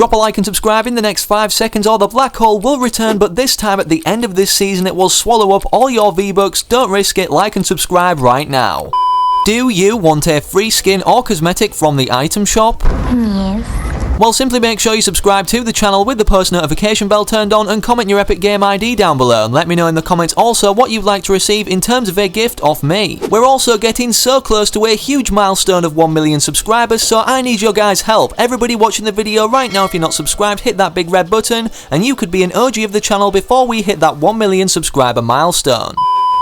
Drop a like and subscribe in the next 5 seconds or the black hole will return, but this time at the end of this season it will swallow up all your V-Bucks. Don't risk it, like and subscribe right now. Do you want a free skin or cosmetic from the item shop? Yes. Well, simply make sure you subscribe to the channel with the post notification bell turned on and comment your Epic Game ID down below, and let me know in the comments also what you'd like to receive in terms of a gift off me. We're also getting so close to a huge milestone of 1 million subscribers, so I need your guys' help. Everybody watching the video right now, if you're not subscribed, hit that big red button and you could be an OG of the channel before we hit that 1 million subscriber milestone.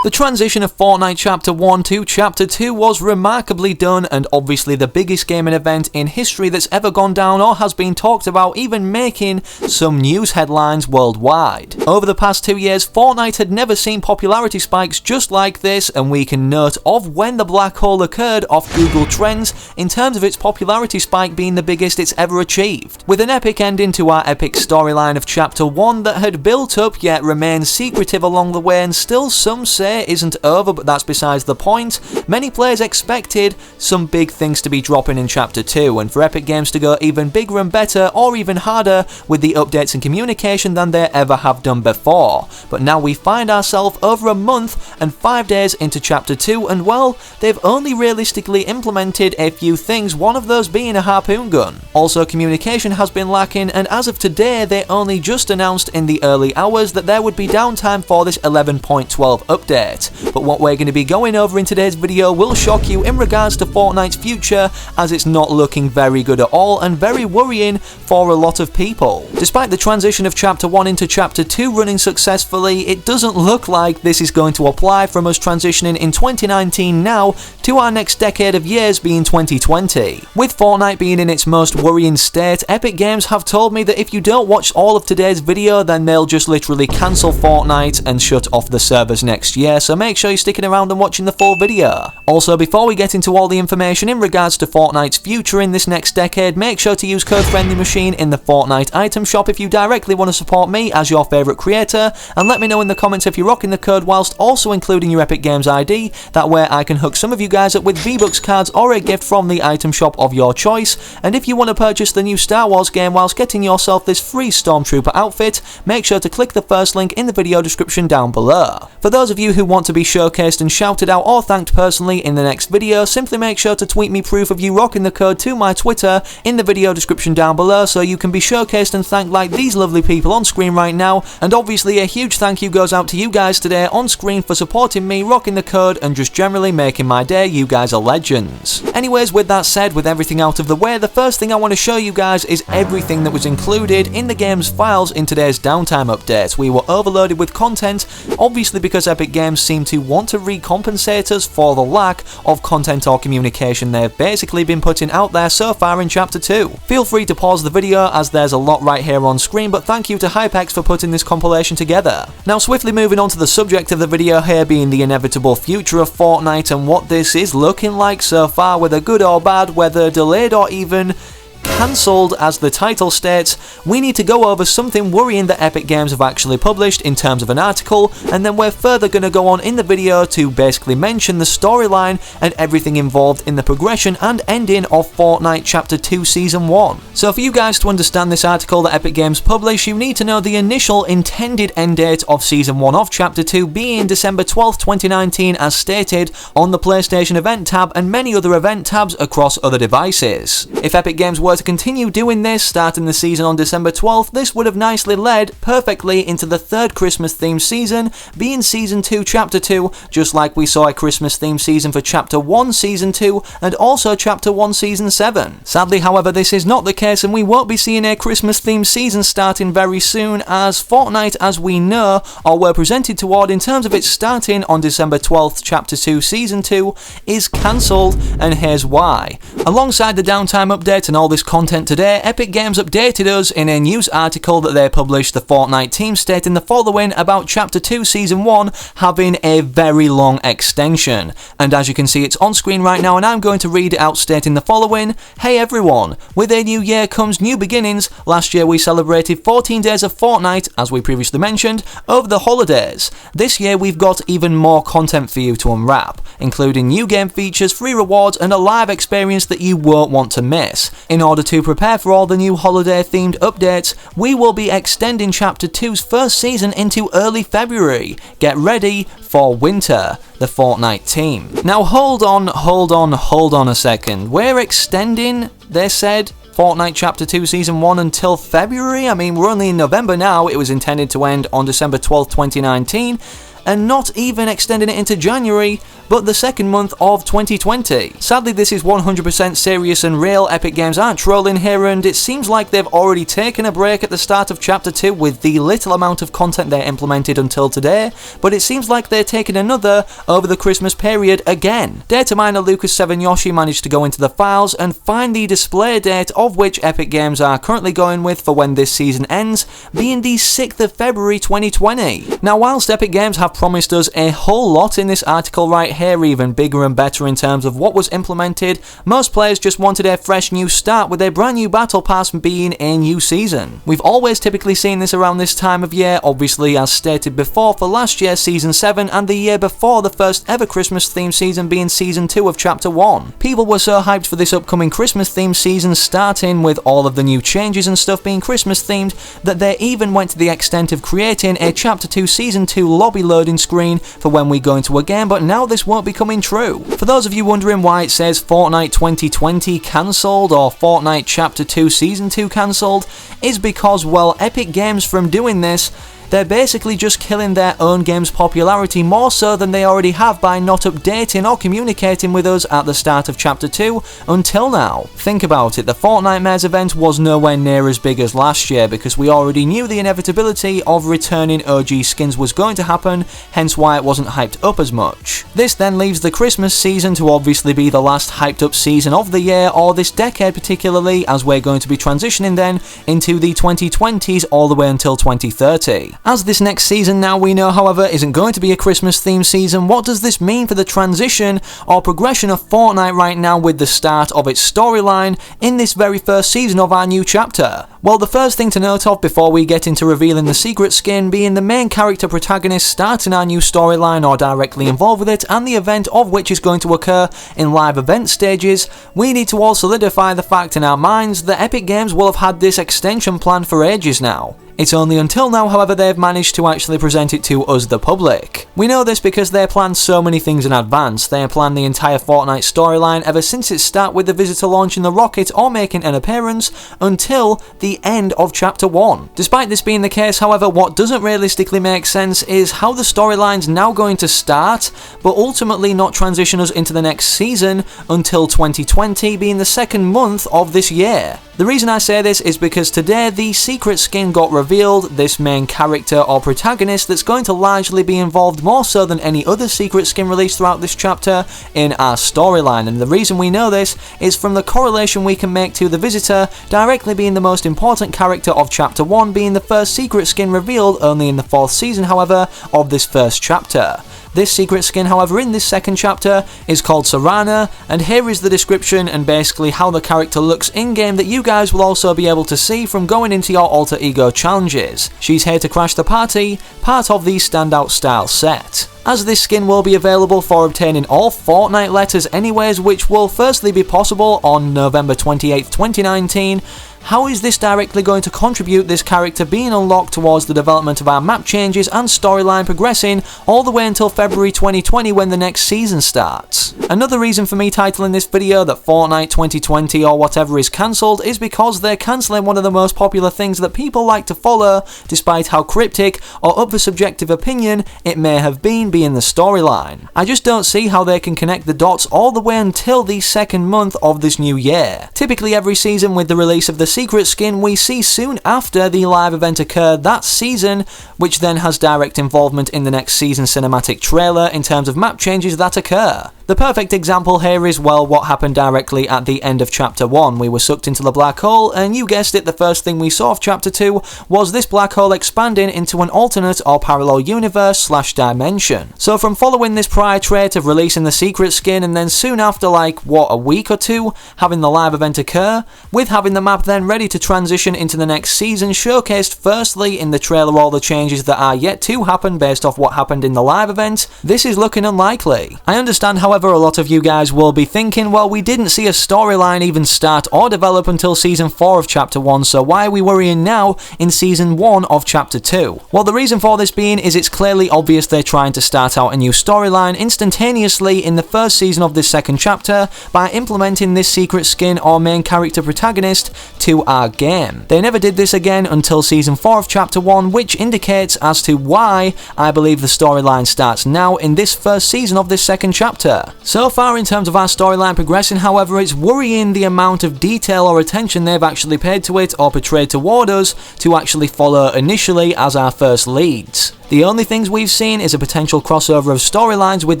The transition of Fortnite Chapter 1 to Chapter 2 was remarkably done, and obviously the biggest gaming event in history that's ever gone down or has been talked about, even making some news headlines worldwide. Over the past 2 years, Fortnite had never seen popularity spikes just like this, and we can note of when the black hole occurred off Google Trends in terms of its popularity spike being the biggest it's ever achieved. With an epic ending to our epic storyline of Chapter 1 that had built up yet remained secretive along the way, and still some say isn't over, but that's besides the point. Many players expected some big things to be dropping in Chapter 2, and for Epic Games to go even bigger and better or even harder with the updates and communication than they ever have done before. But now we find ourselves over a month and 5 days into Chapter 2, and well, they've only realistically implemented a few things, one of those being a harpoon gun. Also, communication has been lacking, and as of today they only just announced in the early hours that there would be downtime for this 11.12 update. But what we're going to be going over in today's video will shock you in regards to Fortnite's future, as it's not looking very good at all and very worrying for a lot of people. Despite the transition of Chapter 1 into Chapter 2 running successfully, it doesn't look like this is going to apply from us transitioning in 2019 now to our next decade of years being 2020. With Fortnite being in its most worrying state, Epic Games have told me that if you don't watch all of today's video, then they'll just literally cancel Fortnite and shut off the servers next year. So make sure you're sticking around and watching the full video. Also, before we get into all the information in regards to Fortnite's future in this next decade, make sure to use code FriendlyMachine in the Fortnite item shop if you directly want to support me as your favourite creator, and let me know in the comments if you're rocking the code whilst also including your Epic Games ID. That way I can hook some of you guys up with V-Bucks cards or a gift from the item shop of your choice. And if you want to purchase the new Star Wars game whilst getting yourself this free Stormtrooper outfit, make sure to click the first link in the video description down below. For those of you who want to be showcased and shouted out or thanked personally in the next video, simply make sure to tweet me proof of you rocking the code to my Twitter in the video description down below, so you can be showcased and thanked like these lovely people on screen right now. And obviously a huge thank you goes out to you guys today on screen for supporting me, rocking the code, and just generally making my day. You guys are legends. Anyways, with that said, with everything out of the way, the first thing I want to show you guys is everything that was included in the game's files in today's downtime update. We were overloaded with content, obviously because Epic Games seem to want to recompensate us for the lack of content or communication they've basically been putting out there so far in Chapter 2. Feel free to pause the video as there's a lot right here on screen, but thank you to Hypex for putting this compilation together. Now, swiftly moving on to the subject of the video here being the inevitable future of Fortnite and what this is looking like so far, whether good or bad, whether delayed or even cancelled as the title states, we need to go over something worrying that Epic Games have actually published in terms of an article, and then we're further going to go on in the video to basically mention the storyline and everything involved in the progression and ending of Fortnite Chapter 2 Season 1. So for you guys to understand this article that Epic Games published, you need to know the initial intended end date of Season 1 of Chapter 2 being December 12th, 2019 as stated on the PlayStation event tab and many other event tabs across other devices. If Epic Games were to continue doing this, starting the season on December 12th, this would have nicely led perfectly into the third Christmas themed season, being Season 2 Chapter 2, just like we saw a Christmas themed season for Chapter 1 Season 2 and also Chapter 1 Season 7. Sadly, however, this is not the case, and we won't be seeing a Christmas themed season starting very soon, as Fortnite, as we know or were presented toward in terms of its starting on December 12th Chapter 2 Season 2, is cancelled, and here's why. Alongside the downtime update and all this content today, Epic Games updated us in a news article that they published the Fortnite team stating the following about Chapter 2 Season 1 having a very long extension. And as you can see, it's on screen right now, and I'm going to read it out stating the following. Hey everyone, with a new year comes new beginnings. Last year we celebrated 14 days of Fortnite, as we previously mentioned, over the holidays. This year we've got even more content for you to unwrap, including new game features, free rewards, and a live experience that you won't want to miss. In order to prepare for all the new holiday-themed updates, we will be extending Chapter 2's first season into early February. Get ready for winter, the Fortnite team. Now hold on a second. We're extending, they said, Fortnite Chapter 2 Season 1 until February? I mean, we're only in November now. It was intended to end on December 12th, 2019. And not even extending it into January, but the second month of 2020. Sadly, this is 100% serious and real. Epic Games aren't trolling here, and it seems like they've already taken a break at the start of Chapter 2 with the little amount of content they implemented until today, but it seems like they're taking another over the Christmas period again. Data miner Lucas7Yoshi managed to go into the files and find the display date of which Epic Games are currently going with for when this season ends, being the 6th of February 2020. Now, whilst Epic Games have promised us a whole lot in this article right here, even bigger and better in terms of what was implemented, most players just wanted a fresh new start with a brand new battle pass being a new season. We've always typically seen this around this time of year, obviously as stated before for last year's Season 7 and the year before the first ever Christmas themed season being Season 2 of Chapter 1. People were so hyped for this upcoming Christmas themed season, starting with all of the new changes and stuff being Christmas themed, that they even went to the extent of creating a Chapter 2 Season 2 lobby loading screen for when we go into a game, but now this won't be coming true. For those of you wondering why it says Fortnite 2020 cancelled or Fortnite Chapter 2 Season 2 cancelled, is because, well, Epic Games from doing this, they're basically just killing their own game's popularity more so than they already have by not updating or communicating with us at the start of Chapter 2 until now. Think about it, the Fortnite Mares event was nowhere near as big as last year because we already knew the inevitability of returning OG skins was going to happen, hence why it wasn't hyped up as much. This then leaves the Christmas season to obviously be the last hyped up season of the year, or this decade particularly, as we're going to be transitioning then into the 2020s all the way until 2030. As this next season now we know, however, isn't going to be a Christmas themed season, what does this mean for the transition or progression of Fortnite right now with the start of its storyline in this very first season of our new chapter? Well, the first thing to note of before we get into revealing the secret skin being the main character protagonist starting our new storyline or directly involved with it, and the event of which is going to occur in live event stages, we need to all solidify the fact in our minds that Epic Games will have had this extension planned for ages now. It's only until now, however, they've managed to actually present it to us, the public. We know this because they planned so many things in advance. They planned the entire Fortnite storyline ever since its start with the visitor launching the rocket or making an appearance until the end of Chapter 1. Despite this being the case, however, what doesn't realistically make sense is how the storyline's now going to start, but ultimately not transition us into the next season until 2020 being the second month of this year. The reason I say this is because today the secret skin got revealed, this main character or protagonist that's going to largely be involved more so than any other secret skin released throughout this chapter in our storyline, and the reason we know this is from the correlation we can make to the visitor directly being the most important character of Chapter 1 being the first secret skin revealed only in the 4th season, however, of this first chapter. This secret skin, however, in this second chapter is called Serana, and here is the description and basically how the character looks in-game that you guys will also be able to see from going into your alter ego challenges. She's here to crash the party, part of the standout style set. As this skin will be available for obtaining all Fortnite letters anyways, which will firstly be possible on November 28th, 2019, how is this directly going to contribute this character being unlocked towards the development of our map changes and storyline progressing all the way until February 2020 when the next season starts? Another reason for me titling this video that Fortnite 2020 or whatever is cancelled is because they're cancelling one of the most popular things that people like to follow, despite how cryptic or up for subjective opinion it may have been being the storyline. I just don't see how they can connect the dots all the way until the second month of this new year. Typically every season with the release of the secret skin we see soon after the live event occurred that season, which then has direct involvement in the next season cinematic trailer in terms of map changes that occur. The perfect example here is, well, what happened directly at the end of Chapter 1. We were sucked into the black hole, and you guessed it, the first thing we saw of Chapter 2 was this black hole expanding into an alternate or parallel universe / dimension. So from following this prior trait of releasing the secret skin and then soon after, like, what, a week or two, having the live event occur, with having the map then then ready to transition into the next season, showcased firstly in the trailer all the changes that are yet to happen based off what happened in the live event, this is looking unlikely. I understand, however, a lot of you guys will be thinking, well, we didn't see a storyline even start or develop until Season 4 of Chapter 1, so why are we worrying now in Season 1 of Chapter 2? Well, the reason for this being is it's clearly obvious they're trying to start out a new storyline instantaneously in the first season of this second chapter by implementing this secret skin or main character protagonist to our game. They never did this again until Season 4 of Chapter 1, which indicates as to why I believe the storyline starts now in this first season of this second chapter. So far in terms of our storyline progressing, however, it's worrying the amount of detail or attention they've actually paid to it or portrayed toward us to actually follow initially as our first leads. The only things we've seen is a potential crossover of storylines with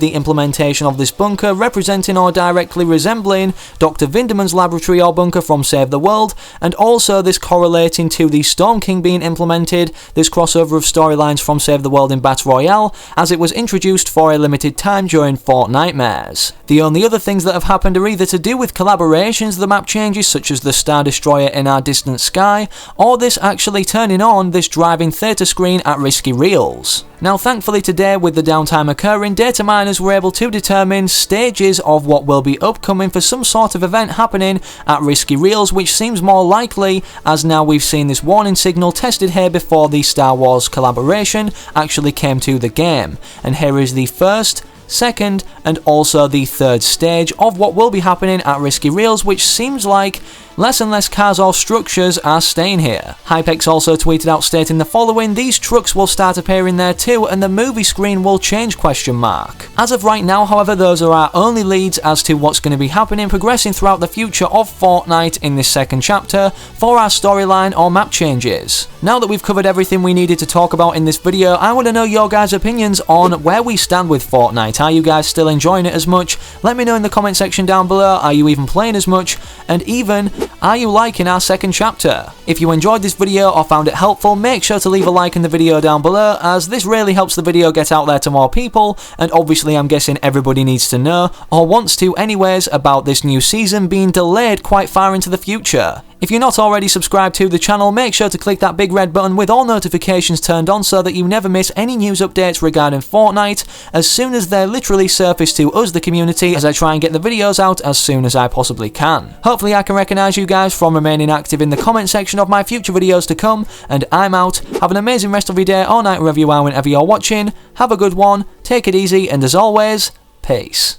the implementation of this bunker representing or directly resembling Dr. Vindman's laboratory or bunker from Save the World, and also this correlating to the Storm King being implemented, this crossover of storylines from Save the World in Battle Royale, as it was introduced for a limited time during Fortnite. The only other things that have happened are either to do with collaborations, the map changes such as the Star Destroyer in our distant sky, or this actually turning on this driving theatre screen at Risky Reels. Now, thankfully today, with the downtime occurring, data miners were able to determine stages of what will be upcoming for some sort of event happening at Risky Reels, which seems more likely as now we've seen this warning signal tested here before the Star Wars collaboration actually came to the game. And here is the first, second, and also the third stage of what will be happening at Risky Reels, which seems like less and less cars or structures are staying here. Hypex also tweeted out stating the following: these trucks will start appearing there too, and the movie screen will change ? As of right now, however, those are our only leads as to what's going to be happening progressing throughout the future of Fortnite in this second chapter for our storyline or map changes. Now that we've covered everything we needed to talk about in this video, I want to know your guys' opinions on where we stand with Fortnite. Are you guys still enjoying it as much? Let me know in the comment section down below. Are you even playing as much? And even, are you liking our second chapter? If you enjoyed this video or found it helpful, make sure to leave a like in the video down below, as this really helps the video get out there to more people, and obviously I'm guessing everybody needs to know, or wants to anyways, about this new season being delayed quite far into the future. If you're not already subscribed to the channel, make sure to click that big red button with all notifications turned on so that you never miss any news updates regarding Fortnite as soon as they're literally surfaced to us, the community, as I try and get the videos out as soon as I possibly can. Hopefully I can recognise you guys from remaining active in the comment section of my future videos to come, and I'm out. Have an amazing rest of your day or night wherever you are whenever you're watching. Have a good one, take it easy, and as always, peace.